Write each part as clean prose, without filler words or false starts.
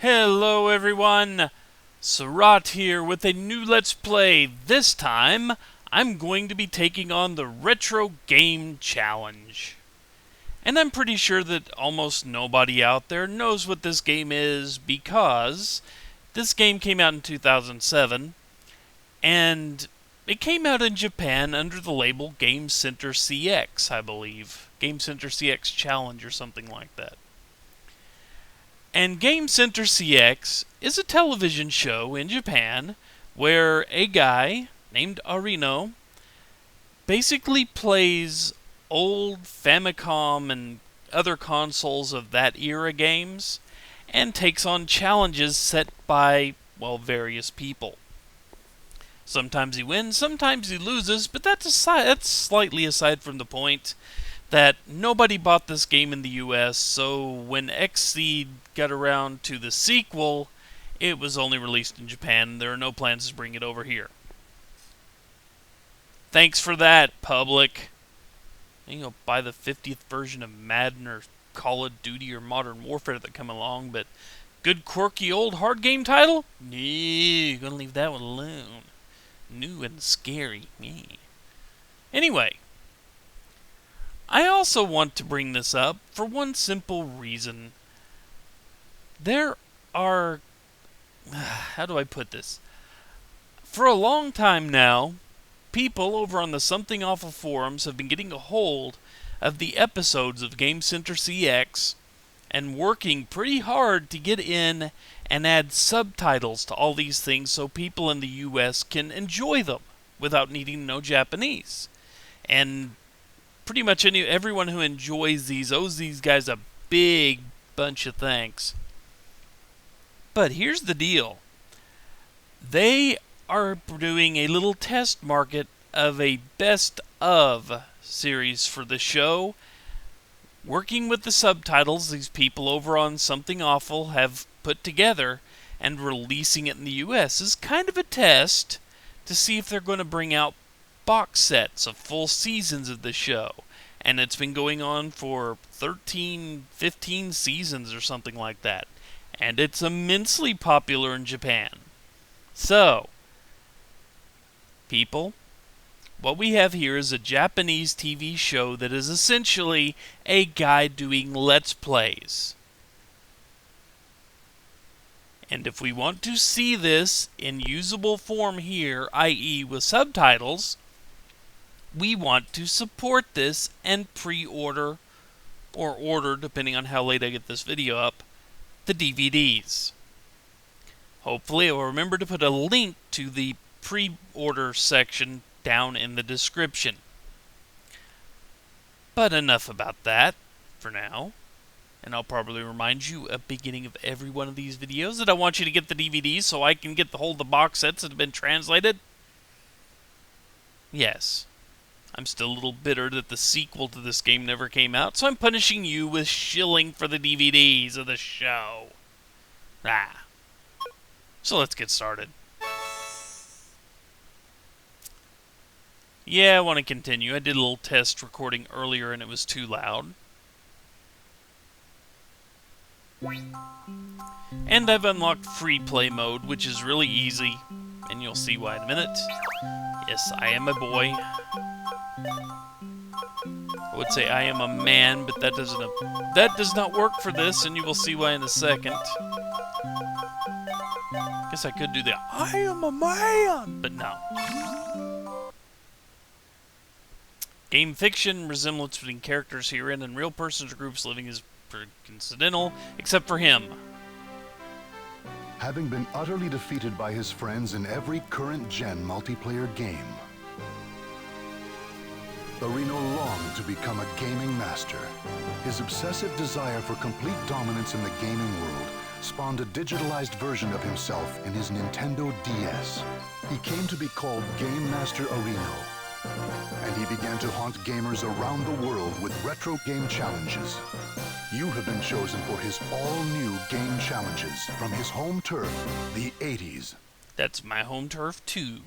Hello everyone, Sarat here with a new Let's Play. This time, I'm going to be taking on the Retro Game Challenge. And I'm pretty sure that almost nobody out there knows what this game is because this game came out in 2007 and it came out in Japan under the label Game Center CX, I believe. Game Center CX Challenge or something like that. And Game Center CX is a television show in Japan where a guy named Arino basically plays old Famicom and other consoles of that era games and takes on challenges set by, well, various people. Sometimes he wins, sometimes he loses, but that's slightly aside from the point that nobody bought this game in the US, so when Xseed got around to the sequel, it was only released in Japan. There are no plans to bring it over here. Thanks for that, public. You know, buy the 50th version of Madden or Call of Duty or Modern Warfare that come along, but good quirky old hard game title? No, gonna leave that one alone. New and scary, me. Anyway, I also want to bring this up for one simple reason. There are... how do I put this? For a long time now, people over on the Something Awful forums have been getting a hold of the episodes of Game Center CX and working pretty hard to get in and add subtitles to all these things so people in the US can enjoy them without needing to know Japanese. And pretty much everyone who enjoys these owes these guys a big bunch of thanks. But here's the deal. They are doing a little test market of a best of series for the show. Working with the subtitles these people over on Something Awful have put together and releasing it in the US is kind of a test to see if they're going to bring out box sets of full seasons of the show. And it's been going on for 13, 15 seasons or something like that. And it's immensely popular in Japan. So, people, what we have here is a Japanese TV show that is essentially a guy doing Let's Plays. And if we want to see this in usable form here, i.e. with subtitles, we want to support this and pre-order, or order, depending on how late I get this video up, the DVDs. Hopefully I will remember to put a link to the pre-order section down in the description. But enough about that for now. And I'll probably remind you at the beginning of every one of these videos that I want you to get the DVDs so I can get hold of the box sets that have been translated. Yes, I'm still a little bitter that the sequel to this game never came out, so I'm punishing you with shilling for the DVDs of the show. So let's get started. Yeah, I want to continue. I did a little test recording earlier and it was too loud. And I've unlocked free play mode, which is really easy, and you'll see why in a minute. Yes, I am a boy. I would say I am a man, but that does not work for this, and you will see why in a second. Guess I could do the I am a man, but no. Game fiction resemblance between characters herein and real persons or groups living is coincidental, except for him. Having been utterly defeated by his friends in every current-gen multiplayer game, Arino longed to become a gaming master. His obsessive desire for complete dominance in the gaming world spawned a digitalized version of himself in his Nintendo DS. He came to be called Game Master Arino, and he began to haunt gamers around the world with retro game challenges. You have been chosen for his all-new game challenges from his home turf, the 80s. That's my home turf, too.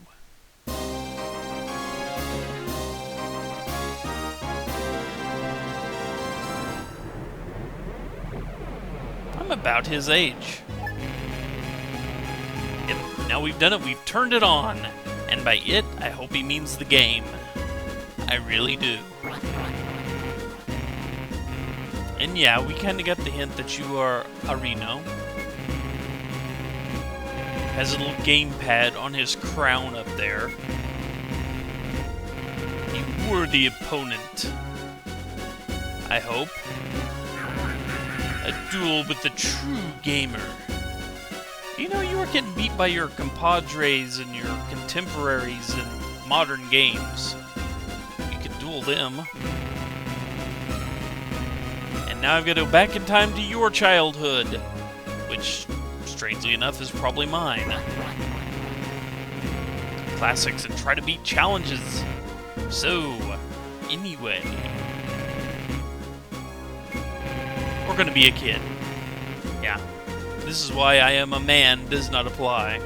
I'm about his age. Now we've done it, we've turned it on. And by it, I hope he means the game. I really do. And yeah, we kind of got the hint that you are Arino. Has a little gamepad on his crown up there. A worthy opponent, I hope. A duel with the true gamer. You know, you were getting beat by your compadres and your contemporaries in modern games. You could duel them. And now I've got to go back in time to your childhood, which, strangely enough, is probably mine. Classics and try to beat challenges. So, anyway, we're gonna be a kid. Yeah. This is why I am a man does not apply.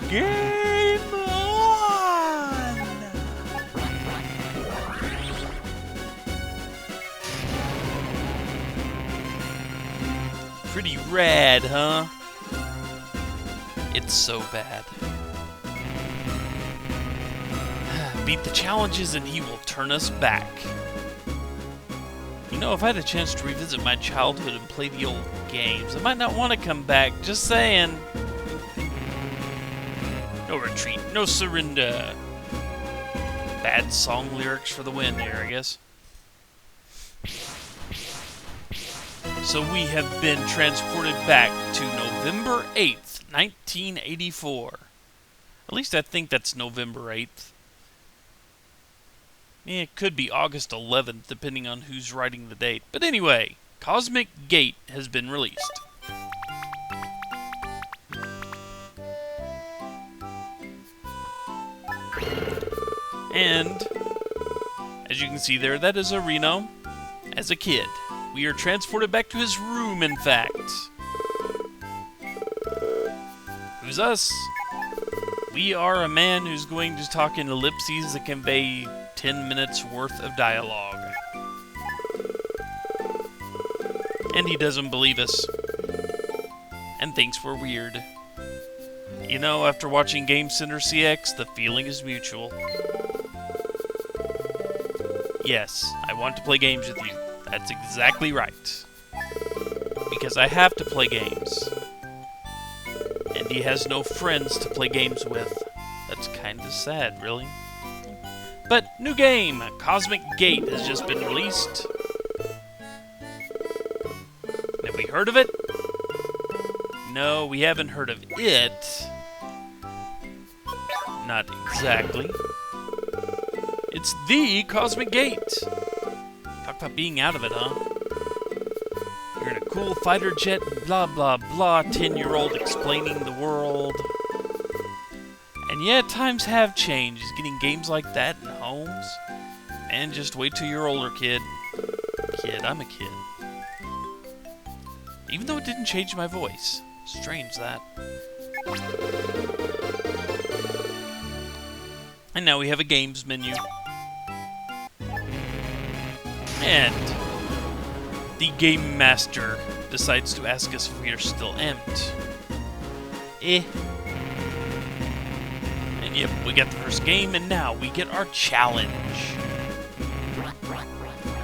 Game on! Pretty rad, huh? It's so bad. Beat the challenges and he will turn us back. You know, if I had a chance to revisit my childhood and play the old games, I might not want to come back, just saying. No retreat, no surrender. Bad song lyrics for the win there, I guess. So we have been transported back to November 8th, 1984. At least I think that's November 8th. It could be August 11th, depending on who's writing the date. But anyway, Cosmic Gate has been released. And, as you can see there, that is Arino as a kid. We are transported back to his room, in fact. Who's us? We are a man who's going to talk in ellipses that convey 10 minutes worth of dialogue. And he doesn't believe us. And thinks we're weird. You know, after watching Game Center CX, the feeling is mutual. Yes, I want to play games with you. That's exactly right. Because I have to play games. And he has no friends to play games with. That's kind of sad, really. But, new game! Cosmic Gate has just been released. Have we heard of it? No, we haven't heard of it. Not exactly. It's the Cosmic Gate. Talk about being out of it, huh? You're in a cool fighter jet, blah blah blah, 10-year-old explaining the world. And yeah, times have changed. Getting games like that in homes. Man, just wait till you're older, kid. Kid, I'm a kid. Even though it didn't change my voice. Strange, that. And now we have a games menu. And the Game Master decides to ask us if we are still amped. And yep, we got the first game, and now we get our challenge.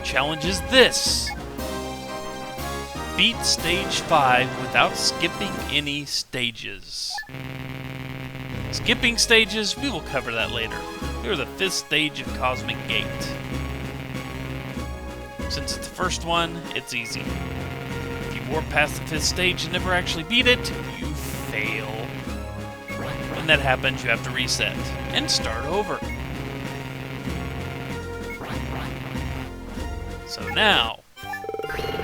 Challenge is this. Beat stage 5 without skipping any stages. Skipping stages, we will cover that later. We're the 5th stage of Cosmic Gate. Since it's the first one, it's easy. If you warp past the 5th stage and never actually beat it, you fail. When that happens, you have to reset and start over. So now,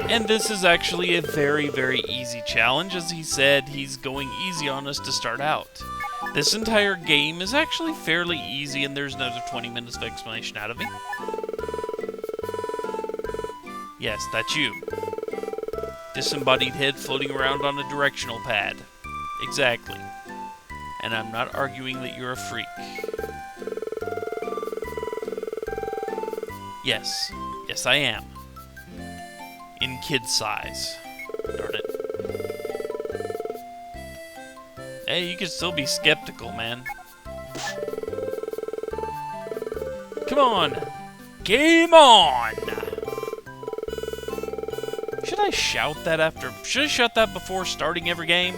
and this is actually a very, very easy challenge. As he said, he's going easy on us to start out. This entire game is actually fairly easy, and there's another 20 minutes of explanation out of me. Yes, that's you. Disembodied head floating around on a directional pad. Exactly. And I'm not arguing that you're a freak. Yes. Yes, I am. In kid size. Darn it. Hey, you can still be skeptical, man. Come on! Game on! Should I shout that after... Should I shout that before starting every game?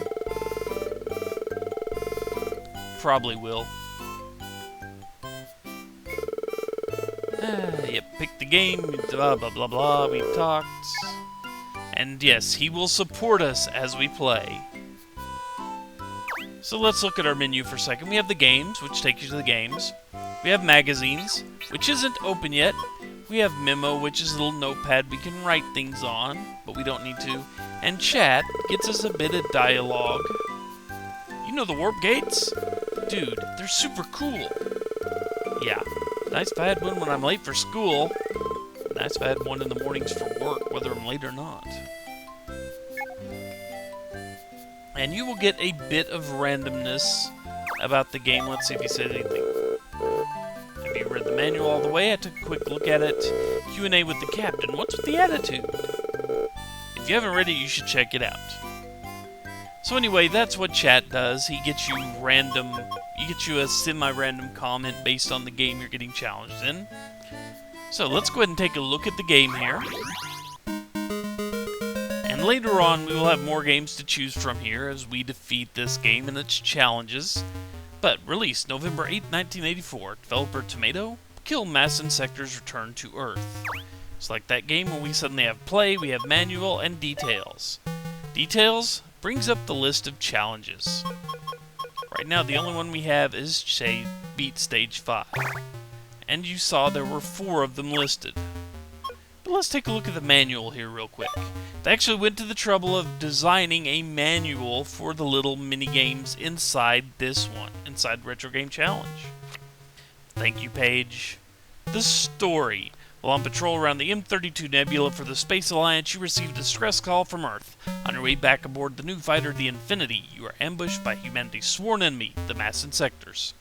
Probably will. Yep, pick the game, blah blah blah blah, we've talked. And yes, he will support us as we play. So let's look at our menu for a second. We have the games, which take you to the games. We have magazines, which isn't open yet. We have memo, which is a little notepad we can write things on, but we don't need to. And chat gets us a bit of dialogue. You know the warp gates? Dude, they're super cool. Yeah, nice if I had one when I'm late for school. Nice if I had one in the mornings for work, whether I'm late or not. And you will get a bit of randomness about the game. Let's see if he said anything. Have you read the manual all the way? I took a quick look at it. Q&A with the captain. What's with the attitude? If you haven't read it, you should check it out. So anyway, that's what chat does. He gets you a semi-random comment based on the game you're getting challenged in. So let's go ahead and take a look at the game here. And later on, we will have more games to choose from here as we defeat this game and its challenges. But released November 8, 1984, developer Tomato, kill mass insectors return to Earth. It's like that game where we suddenly have play, we have manual, and details. Details brings up the list of challenges. Right now, the only one we have is, say, beat Stage 5. And you saw there were 4 of them listed. But let's take a look at the manual here real quick. They actually went to the trouble of designing a manual for the little mini-games inside this one, inside Retro Game Challenge. Thank you page. The story. While on patrol around the M32 Nebula for the Space Alliance, you received a distress call from Earth. On your way back aboard the new fighter, the Infinity, you are ambushed by humanity's sworn enemy, the mass insectors.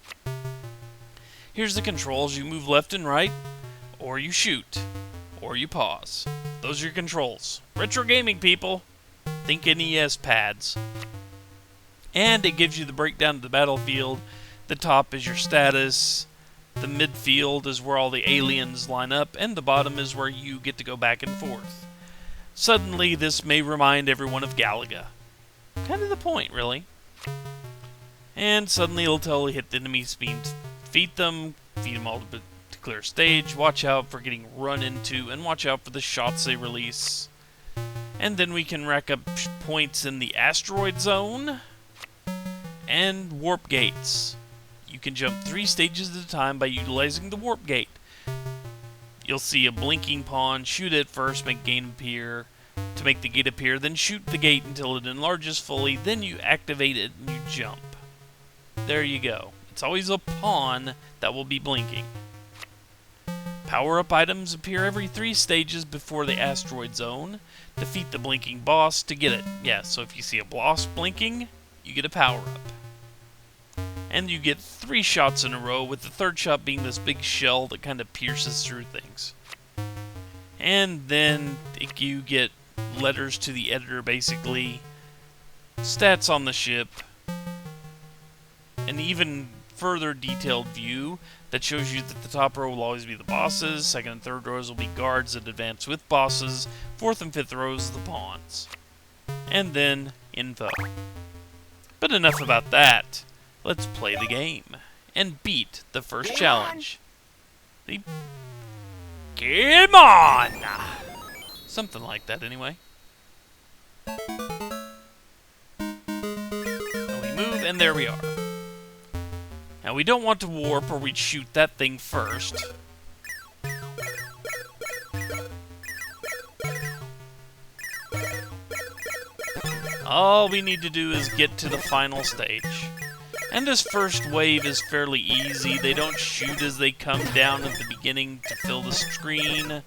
Here's the controls. You move left and right, or you shoot, or you pause. Those are your controls. Retro gaming, people. Think NES pads. And it gives you the breakdown of the battlefield. The top is your status. The midfield is where all the aliens line up, and the bottom is where you get to go back and forth. Suddenly, this may remind everyone of Galaga. Kind of the point, really. And suddenly it'll tell you hit the enemy speed, defeat them all to clear stage, watch out for getting run into, and watch out for the shots they release. And then we can rack up points in the asteroid zone, and warp gates. You can jump 3 stages at a time by utilizing the warp gate. You'll see a blinking pawn, shoot it first, make the gate appear, then shoot the gate until it enlarges fully, then you activate it and you jump. There you go. It's always a pawn that will be blinking. Power-up items appear every 3 stages before the asteroid zone. Defeat the blinking boss to get it. Yeah, so if you see a boss blinking, you get a power-up. And you get 3 shots in a row, with the 3rd shot being this big shell that kind of pierces through things. And then you get letters to the editor, basically. Stats on the ship. An even further detailed view that shows you that the top row will always be the bosses, 2nd and 3rd rows will be guards that advance with bosses, 4th and 5th rows the pawns. And then info. But enough about that. Let's play the game and beat the first challenge. Game on! Something like that, anyway. And we move, and there we are. Now, we don't want to warp, or we'd shoot that thing first. All we need to do is get to the final stage. And this first wave is fairly easy. They don't shoot as they come down at the beginning to fill the screen.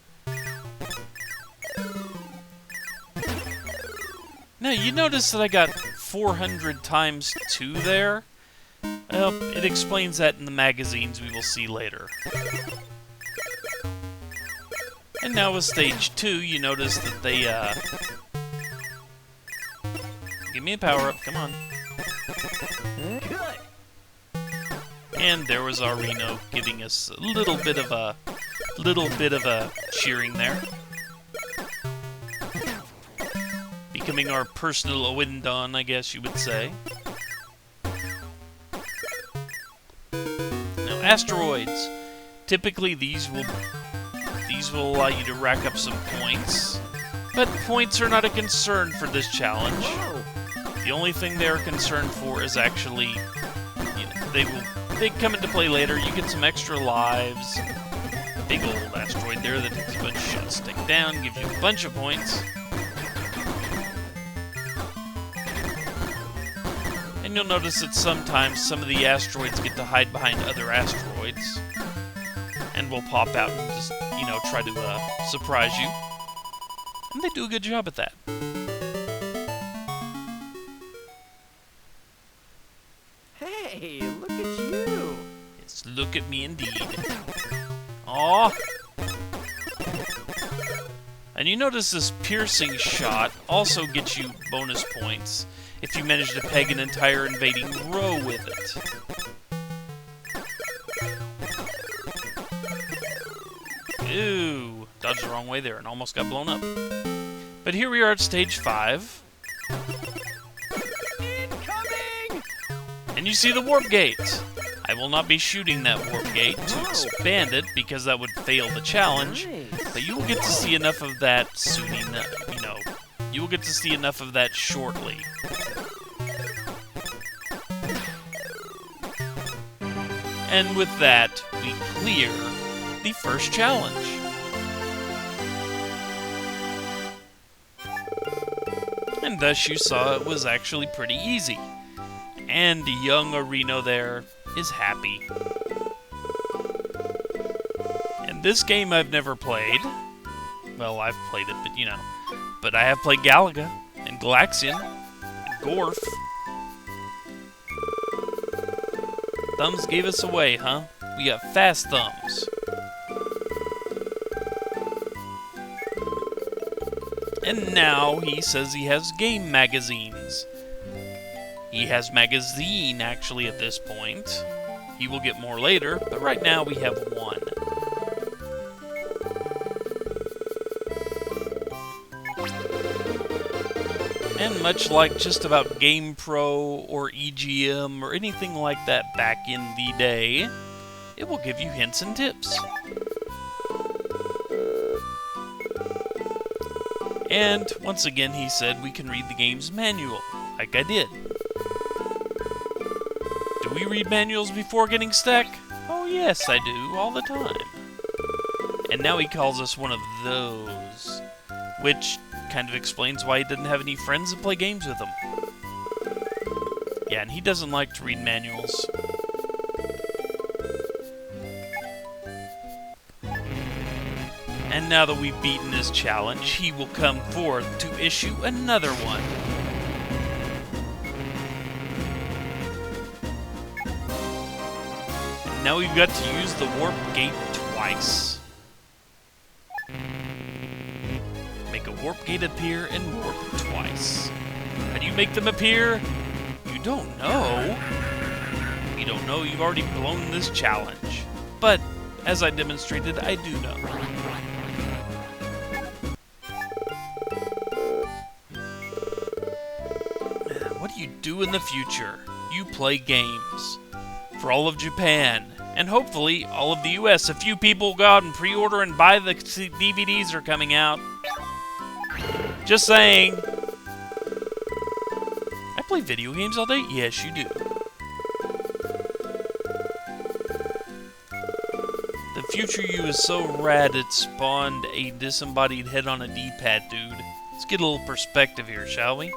Now, you notice that I got 400 times 2 there? Well, it explains that in the magazines we will see later. And now with stage 2, you notice that they, give me a power-up, come on. Good. And there was Arino giving us a little bit of a cheering there. Becoming our personal Owindon, I guess you would say. Now, asteroids. Typically, these will allow you to rack up some points, but points are not a concern for this challenge. The only thing they're concerned for is actually, they come into play later. You get some extra lives. Big old asteroid there that takes a bunch of shots to take down, gives you a bunch of points. And you'll notice that sometimes some of the asteroids get to hide behind other asteroids and will pop out and just, try to surprise you. And they do a good job at that. Hey, look at you. Yes, look at me indeed. Aww. And you notice this piercing shot also gets you bonus points if you manage to peg an entire invading row with it. Ooh, dodged the wrong way there and almost got blown up. But here we are at stage 5. Incoming! And you see the warp gate. I will not be shooting that warp gate to expand it because that would fail the challenge. Nice. But you will get to see enough of that soon enough, you will get to see enough of that shortly. And with that, we clear the first challenge. And thus you saw it was actually pretty easy. And young Arino there is happy. And this game I've never played. Well, I've played it, but But I have played Galaga, and Galaxian, and Gorf. Thumbs gave us away, huh? We got fast thumbs. And now he says he has game magazines. He has magazine, actually, at this point. He will get more later, but right now we have one. And much like just about GamePro or EGM or anything like that back in the day, it will give you hints and tips. And once again he said we can read the game's manual, like I did. Do we read manuals before getting stuck? Oh yes, I do, all the time. And now he calls us one of those, which kind of explains why he didn't have any friends to play games with him. Yeah, and he doesn't like to read manuals. And now that we've beaten this challenge, he will come forth to issue another one. Now we've got to use the warp gate twice. Make a warp gate appear and warp twice. How do you make them appear? You don't know. You don't know, you've already blown this challenge. But, as I demonstrated, I do know. What do you do in the future? You play games. For all of Japan. And hopefully, all of the US. A few people go out and pre-order and buy the DVDs are coming out. Just saying. I play video games all day? Yes, you do. The future you is so rad it spawned a disembodied head on a D-pad, dude. Let's get a little perspective here, shall we?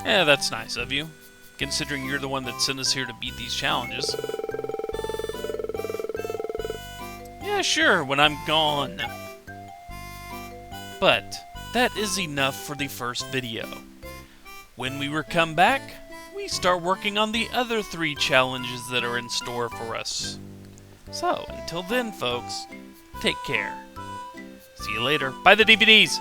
Yeah, that's nice of you, considering you're the one that sent us here to beat these challenges. Yeah, sure, when I'm gone. But that is enough for the first video. When we come back, we start working on the other 3 challenges that are in store for us. So, until then, folks, take care. See you later. Buy the DVDs.